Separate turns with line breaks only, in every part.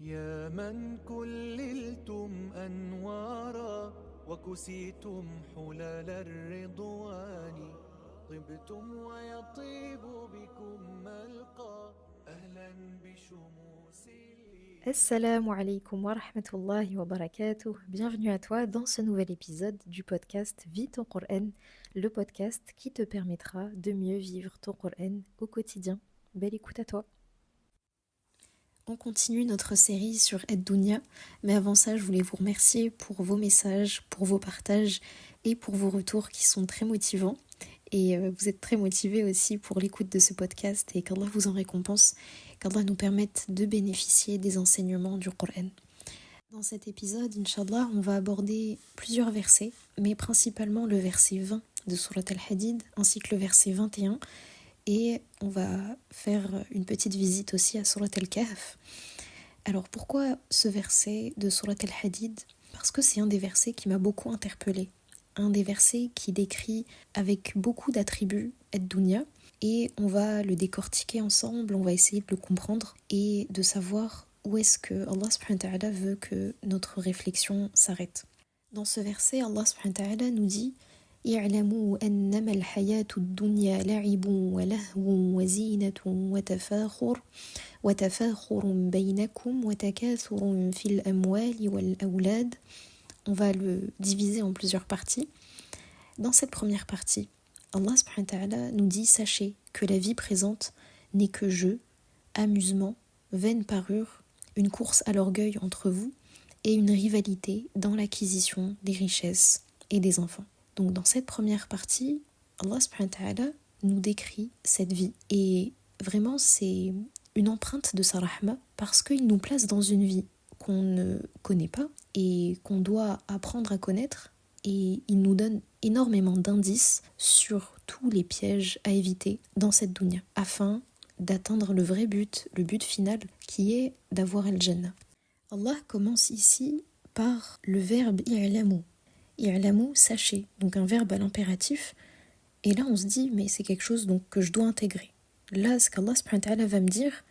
يا من كللتم أنوارا وكسيتم حلال الرضوان طبتم ويطيب بكم ملقى أهلا بشموس
Assalamu alaikum wa rahmatullahi wa barakatuh. Bienvenue à toi dans ce nouvel épisode du podcast Vis ton Coran, le podcast qui te permettra de mieux vivre ton Coran au quotidien. Belle écoute à toi. On continue notre série sur Ad-Dunya, mais avant ça, je voulais vous remercier pour vos messages, pour vos partages et pour vos retours qui sont très motivants. Et vous êtes très motivés aussi pour l'écoute de ce podcast et qu'Allah vous en récompense, qu'Allah nous permette de bénéficier des enseignements du Coran. Dans cet épisode, Inch'Allah, on va aborder plusieurs versets, mais principalement le verset 20 de Surat Al-Hadid ainsi que le verset 21. Et on va faire une petite visite aussi à Surat Al-Kahf. Alors pourquoi ce verset de Surat Al-Hadid ? Parce que c'est un des versets qui m'a beaucoup interpellée. Un des versets qui décrit avec beaucoup d'attributs Ad-Dunya. Et on va le décortiquer ensemble, on va essayer de le comprendre et de savoir où est-ce que Allah subhanahu wa ta'ala veut que notre réflexion s'arrête. Dans ce verset, Allah subhanahu wa ta'ala nous dit اعلموا أنما الحياة الدنيا لعب ولهو وزينة وتفاخر بينكم وتكاثر في الأموال والأولاد. On va le diviser en plusieurs parties. Dans cette première partie, Allah subhanahu wa ta'ala nous dit sachez que la vie présente n'est que jeu, amusement, vaine parure, une course à l'orgueil entre vous et une rivalité dans l'acquisition des richesses et des enfants. Donc dans cette première partie, Allah subhanahu wa ta'ala nous décrit cette vie. Et vraiment c'est une empreinte de sa rahma parce qu'il nous place dans une vie qu'on ne connaît pas et qu'on doit apprendre à connaître. Et il nous donne énormément d'indices sur tous les pièges à éviter dans cette dunya afin d'atteindre le vrai but, le but final qui est d'avoir al-Jannah. Allah commence ici par le verbe i'lamu. I'lamu, sachez, donc un verbe à l'impératif. Et là on se dit mais c'est quelque chose donc que je dois intégrer. Là ce qu'Allah subhanahu wa ta'ala va me dire,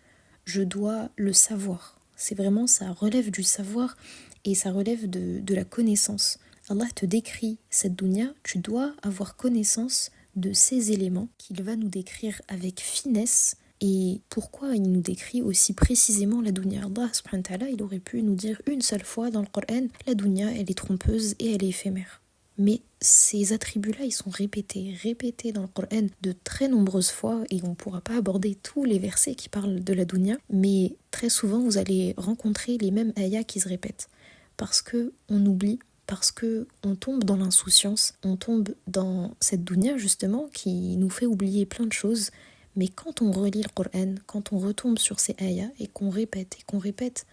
je dois le savoir. C'est vraiment, ça relève du savoir et ça relève de la connaissance. Allah te décrit cette dunya, tu dois avoir connaissance de ces éléments qu'il va nous décrire avec finesse. Et pourquoi il nous décrit aussi précisément la dunya ? Allah subhanahu wa ta'ala, il aurait pu nous dire une seule fois dans le Coran, la dunya elle est trompeuse et elle est éphémère. Mais ces attributs-là, ils sont répétés dans le Coran de très nombreuses fois et on ne pourra pas aborder tous les versets qui parlent de la dunya, mais très souvent vous allez rencontrer les mêmes ayats qui se répètent parce qu'on oublie, parce qu'on tombe dans l'insouciance, on tombe dans cette dunya justement qui nous fait oublier plein de choses. Mais quand on relit le Coran, quand on retombe sur ces ayats et qu'on répète,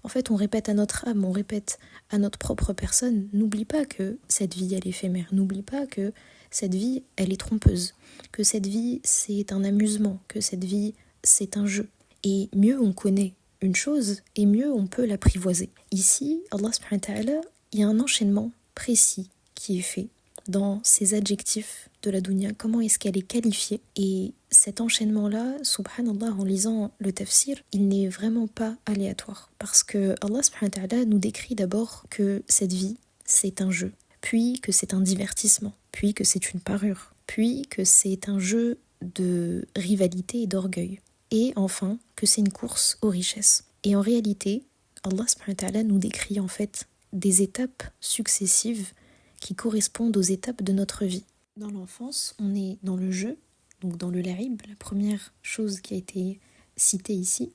en fait on répète à notre âme, on répète à notre propre personne, n'oublie pas que cette vie elle est éphémère, n'oublie pas que cette vie elle est trompeuse, que cette vie c'est un amusement, que cette vie c'est un jeu. Et mieux on connaît une chose, et mieux on peut l'apprivoiser. Ici, Allah subhanahu wa ta'ala, il y a un enchaînement précis qui est fait dans ces adjectifs de la dunya, comment est-ce qu'elle est qualifiée. Et cet enchaînement-là, subhanallah, en lisant le tafsir, il n'est vraiment pas aléatoire. Parce que Allah subhanahu wa ta'ala nous décrit d'abord que cette vie, c'est un jeu, puis que c'est un divertissement, puis que c'est une parure, puis que c'est un jeu de rivalité et d'orgueil, et enfin que c'est une course aux richesses. Et en réalité, Allah subhanahu wa ta'ala nous décrit en fait des étapes successives qui correspondent aux étapes de notre vie. Dans l'enfance, on est dans le jeu, donc dans le la'ib, la première chose qui a été citée ici.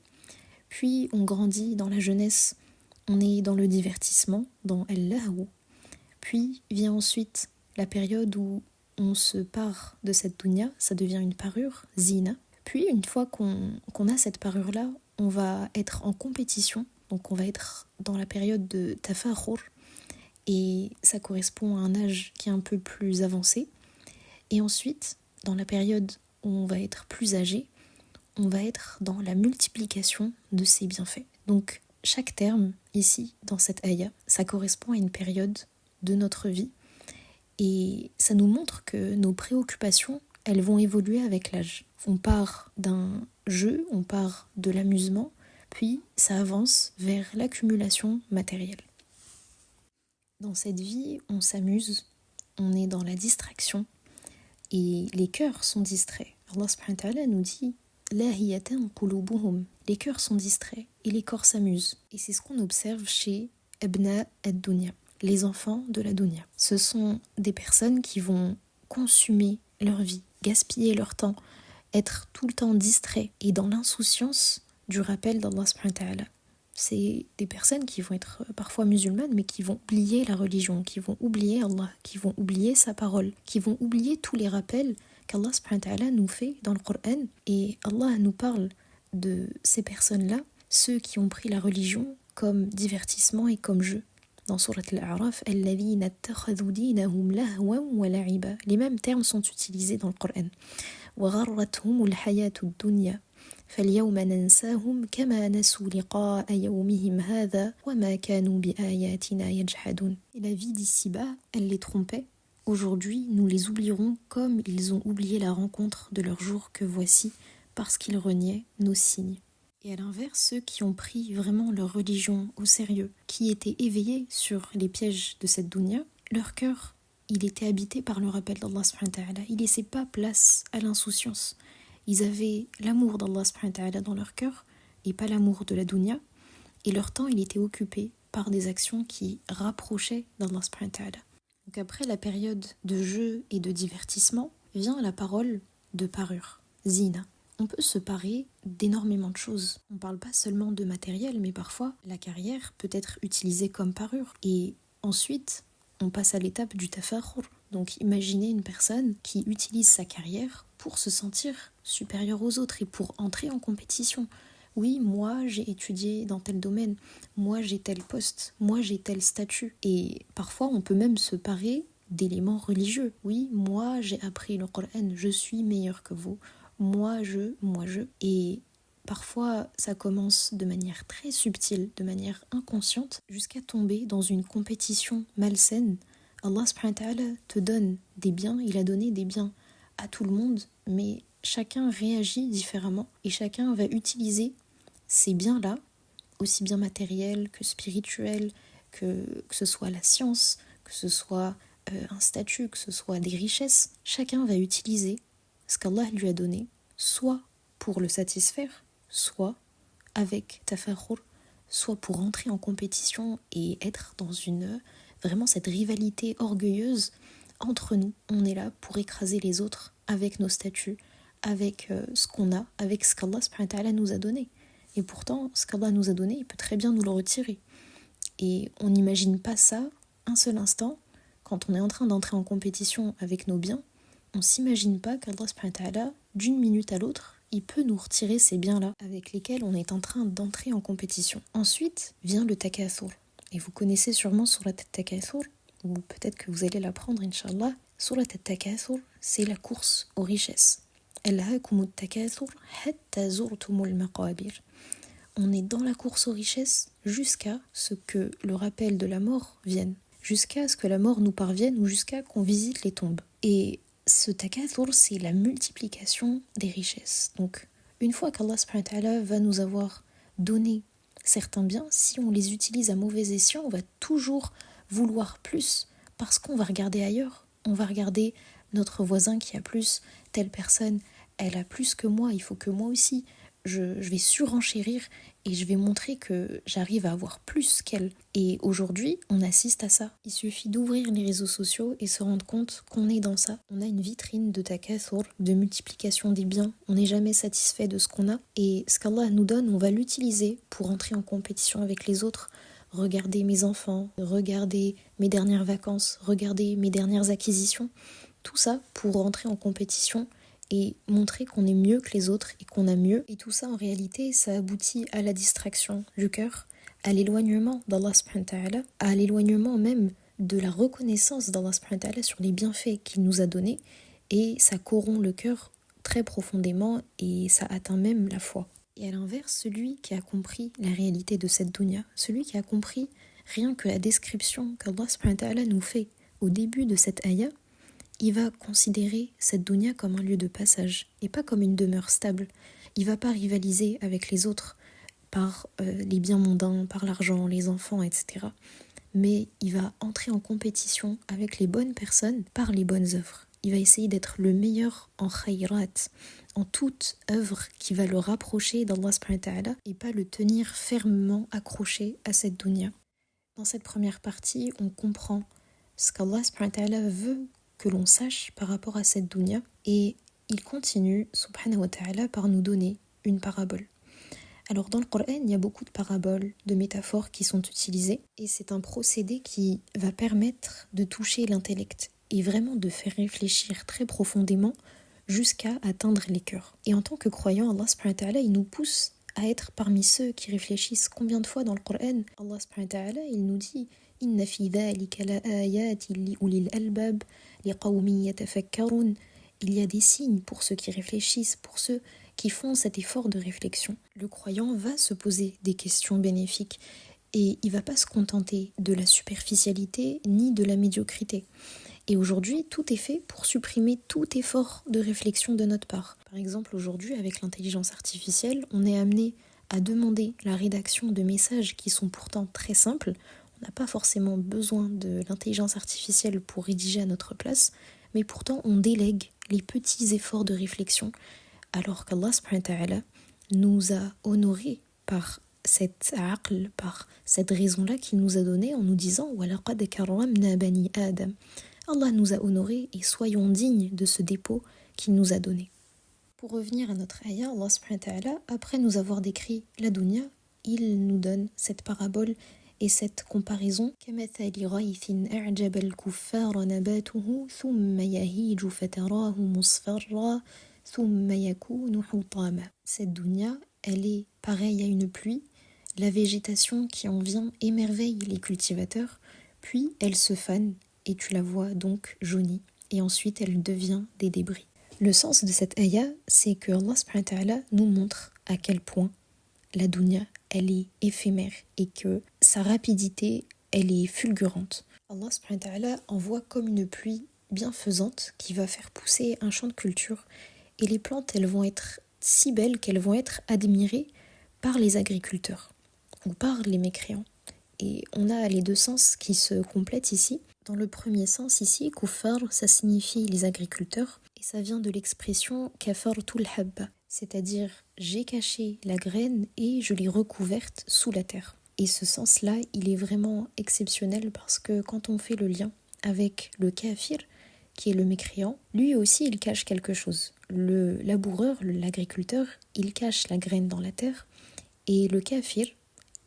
Puis on grandit dans la jeunesse, on est dans le divertissement, dans al-lahou. Puis vient ensuite la période où on se part de cette dunya, ça devient une parure, zina. Puis une fois qu'on a cette parure-là, on va être en compétition, donc on va être dans la période de tafakhur, et ça correspond à un âge qui est un peu plus avancé. Et ensuite, dans la période où on va être plus âgé, on va être dans la multiplication de ces bienfaits. Donc chaque terme ici, dans cette ayah, ça correspond à une période de notre vie et ça nous montre que nos préoccupations, elles vont évoluer avec l'âge. On part d'un jeu, on part de l'amusement, puis ça avance vers l'accumulation matérielle. Dans cette vie, on s'amuse, on est dans la distraction et les cœurs sont distraits. Allah subhanahu wa ta'ala nous dit Lahiyatan qulubuhum. Les cœurs sont distraits et les corps s'amusent. Et c'est ce qu'on observe chez Abna ad-Dunya, les enfants de la Dunya. Ce sont des personnes qui vont consumer leur vie, gaspiller leur temps, être tout le temps distraits et dans l'insouciance du rappel d'Allah subhanahu wa ta'ala. C'est des personnes qui vont être parfois musulmanes, mais qui vont oublier la religion, qui vont oublier Allah, qui vont oublier sa parole, qui vont oublier tous les rappels qu'Allah subhanahu wa ta'ala nous fait dans le Coran. Et Allah nous parle de ces personnes-là, ceux qui ont pris la religion comme divertissement et comme jeu. Dans Surat Al-A'raf, الَّذِينَ اتَّخَذُوا دِينَهُمْ لَهْوًا وَلَعِبًا. Les mêmes termes sont utilisés dans le Coran. وَغَرَّتْهُمُ الْحَيَاةُ الدُّنْيَا فَالْيَوْمَ نَنْسَاهُمْ كَمَا نَسُوا لِقَاءَ يَوْمِهِمْ هَذَا وَمَا كَانُوا بِآيَاتِنَا يَجْحَدُونَ. Et la vie d'ici-bas, elle les trompait. Aujourd'hui, nous les oublierons comme ils ont oublié la rencontre de leur jour que voici, parce qu'ils reniaient nos signes. Et à l'inverse, ceux qui ont pris vraiment leur religion au sérieux, qui étaient éveillés sur les pièges de cette dunya, leur cœur, il était habité par le rappel d'Allah subhanahu wa ta'ala. Il ne laissait pas place à l'insouciance. Ils avaient l'amour d'Allah subhanahu wa ta'ala dans leur cœur et pas l'amour de la dunya. Et leur temps, il était occupé par des actions qui rapprochaient d'Allah subhanahu wa ta'ala. Donc après la période de jeu et de divertissement, vient la parole de parure, zina. On peut se parer d'énormément de choses. On ne parle pas seulement de matériel, mais parfois la carrière peut être utilisée comme parure. Et ensuite, on passe à l'étape du tafakhur. Donc imaginez une personne qui utilise sa carrière pour se sentir supérieure aux autres et pour entrer en compétition. Oui, moi j'ai étudié dans tel domaine, moi j'ai tel poste, moi j'ai tel statut. Et parfois on peut même se parer d'éléments religieux. Oui, moi j'ai appris le Coran, je suis meilleur que vous. Moi je. Et parfois ça commence de manière très subtile, de manière inconsciente, jusqu'à tomber dans une compétition malsaine. Allah subhanahu wa ta'ala te donne des biens, il a donné des biens à tout le monde, mais chacun réagit différemment et chacun va utiliser ces biens-là, aussi bien matériels que spirituels, que ce soit la science, que ce soit un statut, que ce soit des richesses. Chacun va utiliser ce qu'Allah lui a donné, soit pour le satisfaire, soit avec tafakhur, soit pour entrer en compétition et être dans vraiment cette rivalité orgueilleuse entre nous. On est là pour écraser les autres avec nos statuts, avec ce qu'on a, avec ce qu'Allah subhanahu wa ta'ala nous a donné. Et pourtant, ce qu'Allah nous a donné, il peut très bien nous le retirer. Et on n'imagine pas ça un seul instant. Quand on est en train d'entrer en compétition avec nos biens, on ne s'imagine pas qu'Allah subhanahu wa ta'ala, d'une minute à l'autre, il peut nous retirer ces biens-là avec lesquels on est en train d'entrer en compétition. Ensuite vient le takathur. Et vous connaissez sûrement Surat al-Takathur, ou peut-être que vous allez l'apprendre, Inch'Allah. Surat al-Takathur, c'est la course aux richesses. Alhaakumut takathur hatta zurtumul maqabir. On est dans la course aux richesses jusqu'à ce que le rappel de la mort vienne, jusqu'à ce que la mort nous parvienne ou jusqu'à qu'on visite les tombes. Et ce takathur, c'est la multiplication des richesses. Donc, une fois qu'Allah subhanahu wa ta'ala va nous avoir donné certains biens, si on les utilise à mauvais escient, on va toujours vouloir plus parce qu'on va regarder ailleurs. On va regarder notre voisin qui a plus, telle personne, elle a plus que moi, il faut que moi aussi. Je vais surenchérir et je vais montrer que j'arrive à avoir plus qu'elle. Et aujourd'hui, on assiste à ça. Il suffit d'ouvrir les réseaux sociaux et se rendre compte qu'on est dans ça. On a une vitrine de takathur, de multiplication des biens. On n'est jamais satisfait de ce qu'on a. Et ce qu'Allah nous donne, on va l'utiliser pour entrer en compétition avec les autres. Regardez mes enfants, regardez mes dernières vacances, regardez mes dernières acquisitions. Tout ça pour rentrer en compétition et montrer qu'on est mieux que les autres et qu'on a mieux. Et tout ça, en réalité, ça aboutit à la distraction du cœur, à l'éloignement d'Allah subhanahu wa ta'ala, à l'éloignement même de la reconnaissance d'Allah subhanahu wa ta'ala sur les bienfaits qu'il nous a donnés. Et ça corrompt le cœur très profondément et ça atteint même la foi. Et à l'inverse, celui qui a compris la réalité de cette dunya, celui qui a compris rien que la description qu'Allah subhanahu wa ta'ala nous fait au début de cette ayah, il va considérer cette dunya comme un lieu de passage et pas comme une demeure stable. Il ne va pas rivaliser avec les autres par les biens mondains, par l'argent, les enfants, etc. Mais il va entrer en compétition avec les bonnes personnes par les bonnes œuvres. Il va essayer d'être le meilleur en khayrat, en toute œuvre qui va le rapprocher d'Allah subhanahu wa ta'ala et pas le tenir fermement accroché à cette dunya. Dans cette première partie, on comprend ce qu'Allah subhanahu wa ta'ala veut que l'on sache par rapport à cette dunya et il continue subhanahu wa ta'ala par nous donner une parabole. Alors dans le Coran, il y a beaucoup de paraboles, de métaphores qui sont utilisées et c'est un procédé qui va permettre de toucher l'intellect et vraiment de faire réfléchir très profondément jusqu'à atteindre les cœurs. Et en tant que croyant, Allah subhanahu wa ta'ala, il nous pousse à être parmi ceux qui réfléchissent. Combien de fois dans le Coran, Allah subhanahu wa ta'ala, il nous dit « Inna fi dhalika la ayatin li ulil albab, li qawmin yatafakkarun » Il y a des signes pour ceux qui réfléchissent, pour ceux qui font cet effort de réflexion. Le croyant va se poser des questions bénéfiques et il ne va pas se contenter de la superficialité ni de la médiocrité. Et aujourd'hui, tout est fait pour supprimer tout effort de réflexion de notre part. Par exemple, aujourd'hui, avec l'intelligence artificielle, on est amené à demander la rédaction de messages qui sont pourtant très simples. On n'a pas forcément besoin de l'intelligence artificielle pour rédiger à notre place, mais pourtant on délègue les petits efforts de réflexion, alors qu'Allah subhanahu wa ta'ala nous a honorés par cette aql, par cette raison-là qu'il nous a donnée en nous disant « وَلَقَدْ كَرَّمْنَا بَنِي آدَمَ » Allah nous a honorés et soyons dignes de ce dépôt qu'il nous a donné. Pour revenir à notre ayah, Allah subhanahu wa ta'ala, après nous avoir décrit la dunya, il nous donne cette parabole et cette comparaison كَمَثَلِ غَيْثٍ أَعْجَبَ الْكُفَّارَ نَبَاتُهُ ثُمَّ يَهِيجُ فَتَرَاهُ مُصْفَرًّا ثُمَّ يَكُونُ حُطَامًا. Cette dunya, elle est pareille à une pluie. La végétation qui en vient émerveille les cultivateurs, puis elle se fane et tu la vois donc jaunie, et ensuite elle devient des débris. Le sens de cette ayah, c'est que Allah subhanahu wa ta'ala nous montre à quel point la dunya, elle est éphémère et que sa rapidité, elle est fulgurante. Allah subhanahu wa ta'ala envoie comme une pluie bienfaisante qui va faire pousser un champ de culture et les plantes, elles vont être si belles qu'elles vont être admirées par les agriculteurs ou par les mécréants. Et on a les deux sens qui se complètent ici. Dans le premier sens ici, kuffar, ça signifie les agriculteurs et ça vient de l'expression kafartul habba, c'est-à-dire j'ai caché la graine et je l'ai recouverte sous la terre. Et ce sens-là, il est vraiment exceptionnel parce que quand on fait le lien avec le kafir, qui est le mécréant, lui aussi il cache quelque chose. Le laboureur, l'agriculteur, il cache la graine dans la terre et le kafir,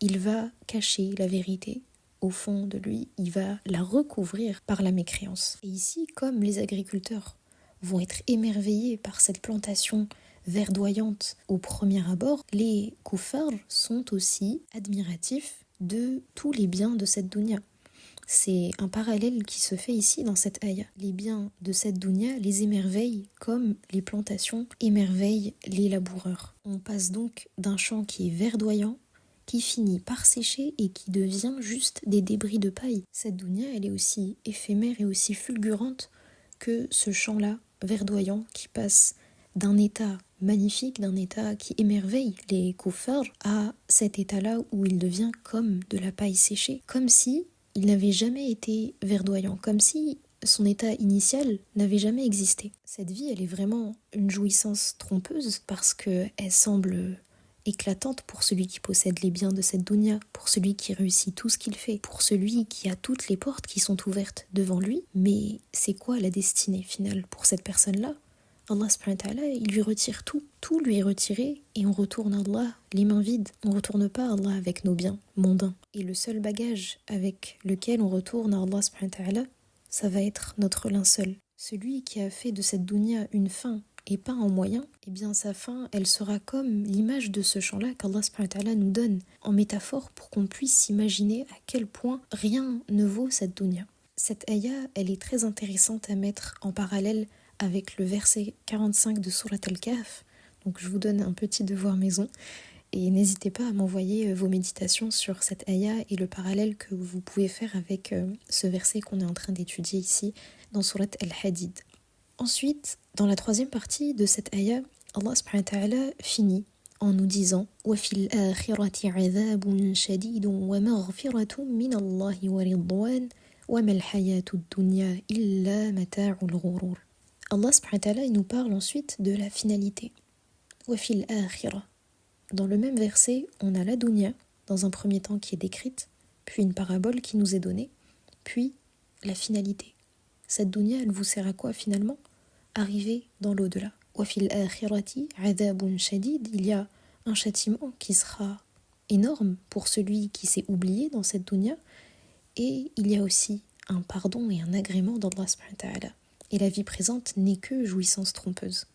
il va cacher la vérité au fond de lui, il va la recouvrir par la mécréance. Et ici, comme les agriculteurs vont être émerveillés par cette plantation verdoyante au premier abord, les kuffars sont aussi admiratifs de tous les biens de cette dunya. C'est un parallèle qui se fait ici dans cette ayah. Les biens de cette dunya les émerveillent comme les plantations émerveillent les laboureurs. On passe donc d'un champ qui est verdoyant, qui finit par sécher et qui devient juste des débris de paille. Cette dunya, elle est aussi éphémère et aussi fulgurante que ce champ-là, verdoyant, qui passe d'un état magnifique, d'un état qui émerveille les kuffars, à cet état-là où il devient comme de la paille séchée, comme si il n'avait jamais été verdoyant, comme si son état initial n'avait jamais existé. Cette vie, elle est vraiment une jouissance trompeuse parce qu'elle semble éclatante pour celui qui possède les biens de cette dunya, pour celui qui réussit tout ce qu'il fait, pour celui qui a toutes les portes qui sont ouvertes devant lui. Mais c'est quoi la destinée finale pour cette personne-là ? Allah subhanahu wa ta'ala, il lui retire tout. Tout lui est retiré et on retourne à Allah les mains vides. On ne retourne pas à Allah avec nos biens mondains. Et le seul bagage avec lequel on retourne à Allah subhanahu wa ta'ala, ça va être notre linceul. Celui qui a fait de cette dunya une fin et pas un moyen, eh bien sa fin, elle sera comme l'image de ce champ-là qu'Allah subhanahu wa ta'ala nous donne en métaphore pour qu'on puisse s'imaginer à quel point rien ne vaut cette dunya. Cette ayah, elle est très intéressante à mettre en parallèle avec le verset 45 de Surat Al-Kahf. Donc je vous donne un petit devoir maison et n'hésitez pas à m'envoyer vos méditations sur cette ayah et le parallèle que vous pouvez faire avec ce verset qu'on est en train d'étudier ici dans Surat Al-Hadid. Ensuite, dans la troisième partie de cette ayah, Allah subhanahu wa ta'ala finit en nous disant وَفِي الْآخِرَةِ عَذَابٌ شَدِيدٌ وَمَغْفِرَةٌ مِّنَ اللَّهِ وَرِضْوَانٌ وَمَا الْحَيَاةُ الدُّنْيَا إِلَّا مَتَاعُ الْغُرُورِ. Allah subhanahu wa ta'ala, il nous parle ensuite de la finalité. وَفِي الْآخِرَةِ. Dans le même verset, on a la dunya, dans un premier temps qui est décrite, puis une parabole qui nous est donnée, puis la finalité. Cette dunya, elle vous sert à quoi finalement? Arriver dans l'au-delà. وَفِي الْآخِرَةِ عَذَابٌ شَدِيدٌ. Il y a un châtiment qui sera énorme pour celui qui s'est oublié dans cette dunya, et il y a aussi un pardon et un agrément d'Allah subhanahu wa ta'ala. Et la vie présente n'est que jouissance trompeuse.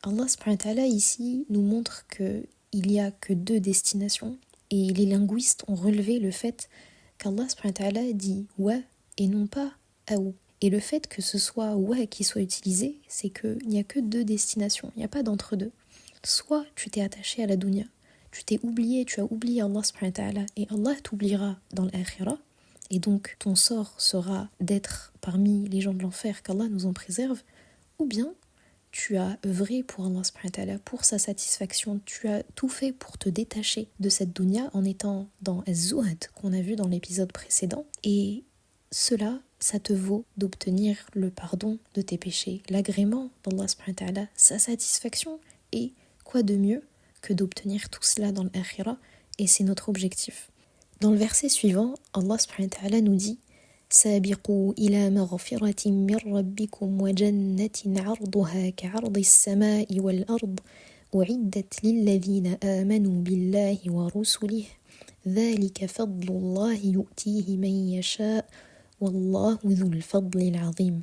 Allah subhanahu wa ta'ala ici nous montre qu'il n'y a que deux destinations, et les linguistes ont relevé le fait qu'Allah subhanahu wa ta'ala dit « wa » et non pas « aou ». Et le fait que ce soit « wa » qui soit utilisé, c'est qu'il n'y a que deux destinations, il n'y a pas d'entre-deux. Soit tu t'es attaché à la dunya, tu t'es oublié, tu as oublié Allah subhanahu wa ta'ala, et Allah t'oubliera dans l'akhira, et donc ton sort sera d'être parmi les gens de l'enfer, qu'Allah nous en préserve, ou bien tu as œuvré pour Allah subhanahu wa ta'ala, pour sa satisfaction, tu as tout fait pour te détacher de cette dunya en étant dans az-zuhd qu'on a vu dans l'épisode précédent, et cela, ça te vaut d'obtenir le pardon de tes péchés, l'agrément d'Allah subhanahu wa ta'ala, sa satisfaction, et quoi de mieux que d'obtenir tout cela dans l'akhira, et c'est notre objectif. Dans le verset suivant, Allah subhanahu wa ta'ala nous dit سابقوا إلى مغفرة من ربكم وجنة عرضها كعرض السماء والأرض أعدت للذين آمنوا بالله ورسله ذلك فضل الله يؤتيه من يشاء والله ذو الفضل العظيم.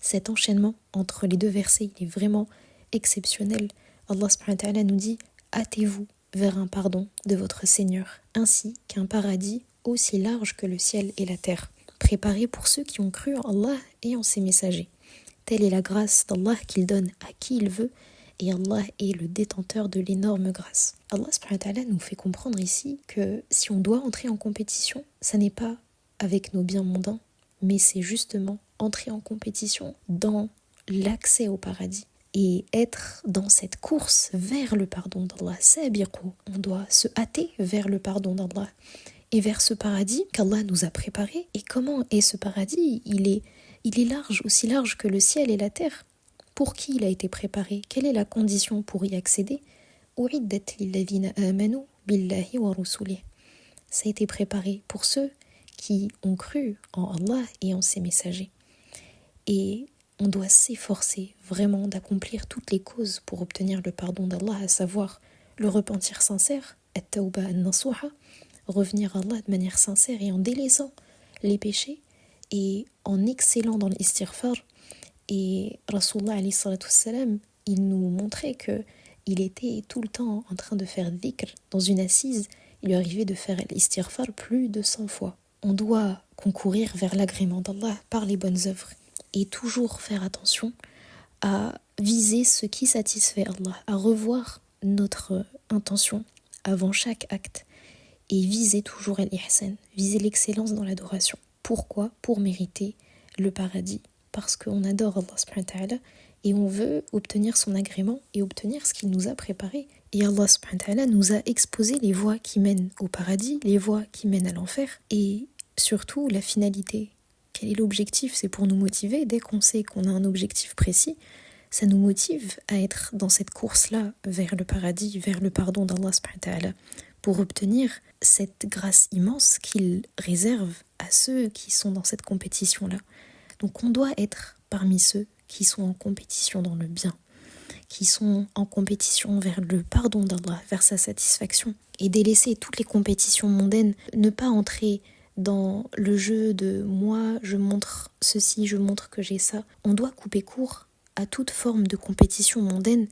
Cet enchaînement entre les deux versets il est vraiment exceptionnel. Allah subhanahu wa ta'ala nous dit hâtez-vous vers un pardon de votre Seigneur, ainsi qu'un paradis aussi large que le ciel et la terre, préparé pour ceux qui ont cru en Allah et en ses messagers. Telle est la grâce d'Allah qu'il donne à qui il veut, et Allah est le détenteur de l'énorme grâce. Allah subhanahu wa ta'ala nous fait comprendre ici que si on doit entrer en compétition, ça n'est pas avec nos biens mondains, mais c'est justement entrer en compétition dans l'accès au paradis. Et être dans cette course vers le pardon d'Allah, on doit se hâter vers le pardon d'Allah et vers ce paradis qu'Allah nous a préparé. Et comment est ce paradis? Il est large, aussi large que le ciel et la terre. Pour qui il a été préparé? Quelle est la condition pour y accéder? Ça a été préparé pour ceux qui ont cru en Allah et en ses messagers. Et on doit s'efforcer vraiment d'accomplir toutes les causes pour obtenir le pardon d'Allah, à savoir le repentir sincère, at-tawba an-nasuha, revenir à Allah de manière sincère et en délaissant les péchés et en excellant dans l'istighfar. Et Rasulullah alayhi salatu wassalam, il nous montrait qu'il était tout le temps en train de faire dhikr. Dans une assise, il lui arrivait de faire l'istighfar plus de 100 fois. On doit concourir vers l'agrément d'Allah par les bonnes œuvres. Et toujours faire attention à viser ce qui satisfait Allah, à revoir notre intention avant chaque acte et viser toujours l'ihsan, viser l'excellence dans l'adoration. Pourquoi? Pour mériter le paradis, parce qu'on adore Allah subhanahu wa ta'ala et on veut obtenir son agrément et obtenir ce qu'il nous a préparé. Et Allah subhanahu wa ta'ala nous a exposé les voies qui mènent au paradis, les voies qui mènent à l'enfer et surtout la finalité. Quel est l'objectif? C'est pour nous motiver. Dès qu'on sait qu'on a un objectif précis, ça nous motive à être dans cette course-là vers le paradis, vers le pardon d'Allah subhanahu wa ta'ala, pour obtenir cette grâce immense qu'il réserve à ceux qui sont dans cette compétition-là. Donc on doit être parmi ceux qui sont en compétition dans le bien, qui sont en compétition vers le pardon d'Allah, vers sa satisfaction, et délaisser toutes les compétitions mondaines, ne pas entrer dans le jeu de moi, je montre ceci, je montre que j'ai ça. On doit couper court à toute forme de compétition mondaine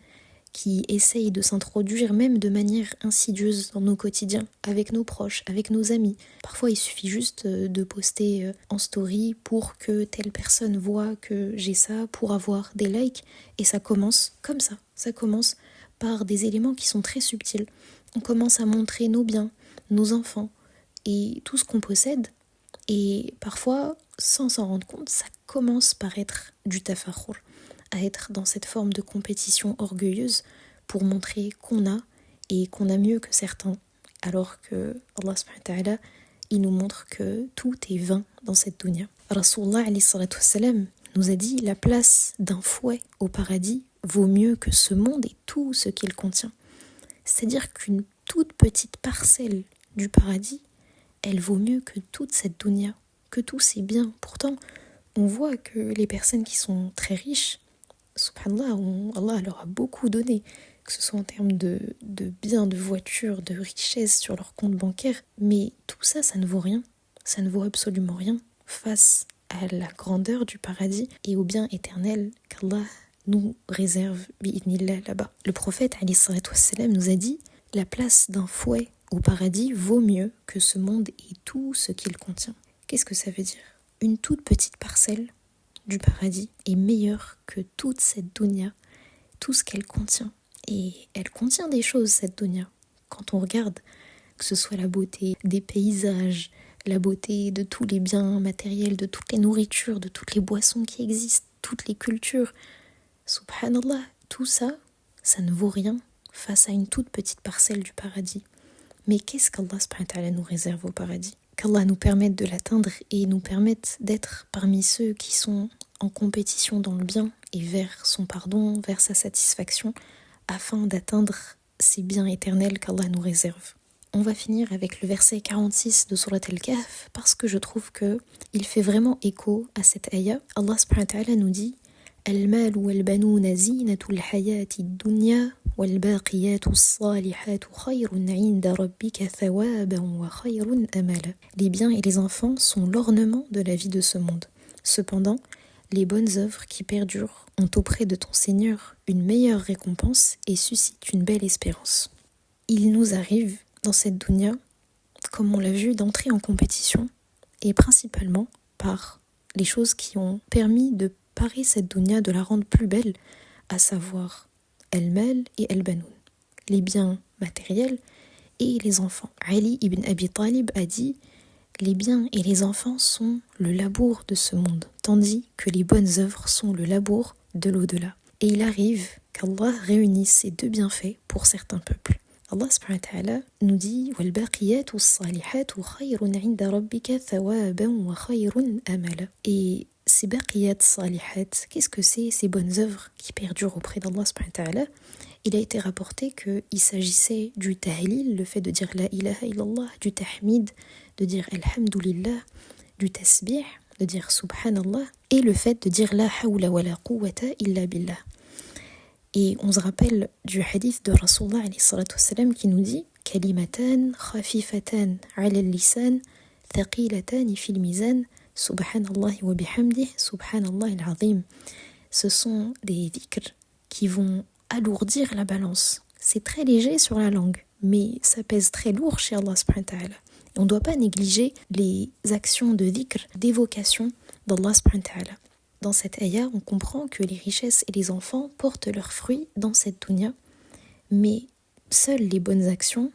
qui essaye de s'introduire même de manière insidieuse dans nos quotidiens, avec nos proches, avec nos amis. Parfois, il suffit juste de poster en story pour que telle personne voit que j'ai ça, pour avoir des likes, et ça commence comme ça. Ça commence par des éléments qui sont très subtils. On commence à montrer nos biens, nos enfants, et tout ce qu'on possède, et parfois, sans s'en rendre compte, ça commence par être du tafakhur, à être dans cette forme de compétition orgueilleuse pour montrer qu'on a et qu'on a mieux que certains, alors que Allah subhanahu wa ta'ala, il nous montre que tout est vain dans cette dunya. Rasulullah alayhi salatu wassalam nous a dit: la place d'un fouet au paradis vaut mieux que ce monde et tout ce qu'il contient. C'est-à-dire qu'une toute petite parcelle du paradis, elle vaut mieux que toute cette dunya, que tous ces biens. Pourtant, on voit que les personnes qui sont très riches, subhanallah, Allah leur a beaucoup donné, que ce soit en termes de biens, de voitures, de richesses sur leur compte bancaire. Mais tout ça, ça ne vaut rien. Ça ne vaut absolument rien face à la grandeur du paradis et au bien éternel qu'Allah nous réserve bi'idnillah là-bas. Le prophète alayhi salatu wassalam nous a dit: la place d'un fouet au paradis vaut mieux que ce monde et tout ce qu'il contient. Qu'est-ce que ça veut dire? Une toute petite parcelle du paradis est meilleure que toute cette dunya, tout ce qu'elle contient. Et elle contient des choses, cette dunya. Quand on regarde, que ce soit la beauté des paysages, la beauté de tous les biens matériels, de toutes les nourritures, de toutes les boissons qui existent, toutes les cultures, subhanallah, tout ça, ça ne vaut rien face à une toute petite parcelle du paradis. Mais qu'est-ce qu'Allah subhanahu wa ta'ala nous réserve au paradis? Qu'Allah nous permette de l'atteindre et nous permette d'être parmi ceux qui sont en compétition dans le bien et vers son pardon, vers sa satisfaction, afin d'atteindre ces biens éternels qu'Allah nous réserve. On va finir avec le verset 46 de Surat Al-Kahf parce que je trouve qu'il fait vraiment écho à cette ayah. Allah subhanahu wa ta'ala nous dit: Al-mal wal-banouna zinatul hayati dunya wal-baqiyatu s-salihatu khayrun 'inda rabbika thawaban wa khayrun amala. Les biens et les enfants sont l'ornement de la vie de ce monde. Cependant, les bonnes œuvres qui perdurent ont auprès de ton Seigneur une meilleure récompense et suscitent une belle espérance. Il nous arrive dans cette dunya, comme on l'a vu, d'entrer en compétition, et principalement par les choses qui ont permis de parer cette dunya, de la rendre plus belle, à savoir al-mal et al-banoun, les biens matériels et les enfants. Ali ibn Abi Talib a dit: les biens et les enfants sont le labour de ce monde, tandis que les bonnes œuvres sont le labour de l'au-delà. Et il arrive qu'Allah réunisse ces deux bienfaits pour certains peuples. Allah subhanahu wa ta'ala nous dit: وَالْبَاقِيَاتُ الصَّالِحَاتُ خَيْرٌ عِنْدَ رَبِّكَ ثَوَابًا وَخَيْرٌ أَمَلًا. Et ces baqiyat salihat, qu'est-ce que c'est ces bonnes œuvres qui perdurent auprès d'Allah subhanahu wa ta'ala? Il a été rapporté qu'il s'agissait du tahlil, le fait de dire la ilaha illallah, du tahmid, de dire alhamdulillah, du tasbih, de dire subhanallah, et le fait de dire la hawla wa la quwwata illa billah. Et on se rappelle du hadith de Rasulullah alayhi salatu wassalam qui nous dit: kalimatan khafifatan ala al-lisan thaqilatan fil mizan subhanallah wa bihamdih subhanallah al-azim. Ce sont des dhikrs qui vont alourdir la balance. C'est très léger sur la langue, mais ça pèse très lourd chez Allah subhanahu wa ta'ala. On ne doit pas négliger les actions de dhikr, d'évocation d'Allah subhanahu wa ta'ala. Dans cette ayah, on comprend que les richesses et les enfants portent leurs fruits dans cette dunya, mais seules les bonnes actions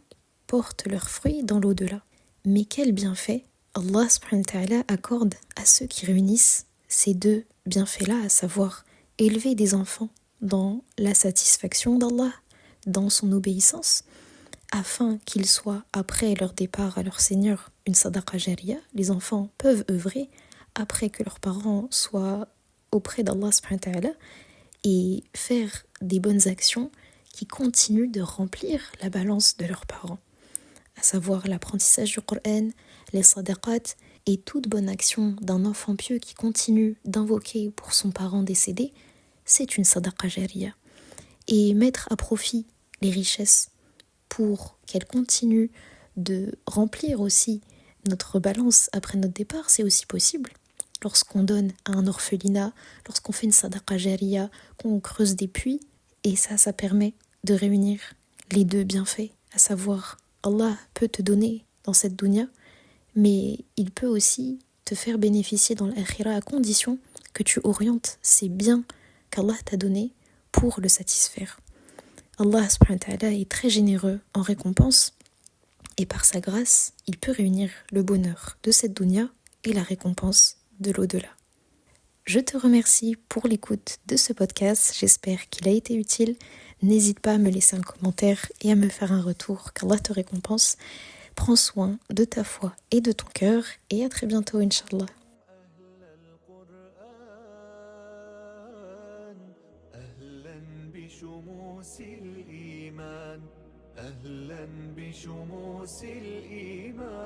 portent leurs fruits dans l'au-delà. Mais quel bienfait Allah subhanahu wa ta'ala accorde à ceux qui réunissent ces deux bienfaits-là, à savoir élever des enfants dans la satisfaction d'Allah, dans son obéissance, afin qu'ils soient, après leur départ à leur Seigneur, une sadaqa jariya. Les enfants peuvent œuvrer après que leurs parents soient auprès d'Allah subhanahu wa ta'ala et faire des bonnes actions qui continuent de remplir la balance de leurs parents, à savoir l'apprentissage du Coran, les sadaqat et toute bonne action d'un enfant pieux qui continue d'invoquer pour son parent décédé, c'est une sadaqa jariya. Et mettre à profit les richesses pour qu'elles continuent de remplir aussi notre balance après notre départ, c'est aussi possible. Lorsqu'on donne à un orphelinat, lorsqu'on fait une sadaqa jariya, qu'on creuse des puits, et ça permet de réunir les deux bienfaits, à savoir Allah peut te donner dans cette dunya, mais il peut aussi te faire bénéficier dans l'akhira à condition que tu orientes ces biens qu'Allah t'a donnés pour le satisfaire. Allah subhanahu wa ta'ala est très généreux en récompense et par sa grâce, il peut réunir le bonheur de cette dunya et la récompense de l'au-delà. Je te remercie pour l'écoute de ce podcast. J'espère qu'il a été utile. N'hésite pas à me laisser un commentaire et à me faire un retour. Qu'Allah te récompense. Prends soin de ta foi et de ton cœur. Et à très bientôt, Inch'Allah.
أهلا بشموس الإيمان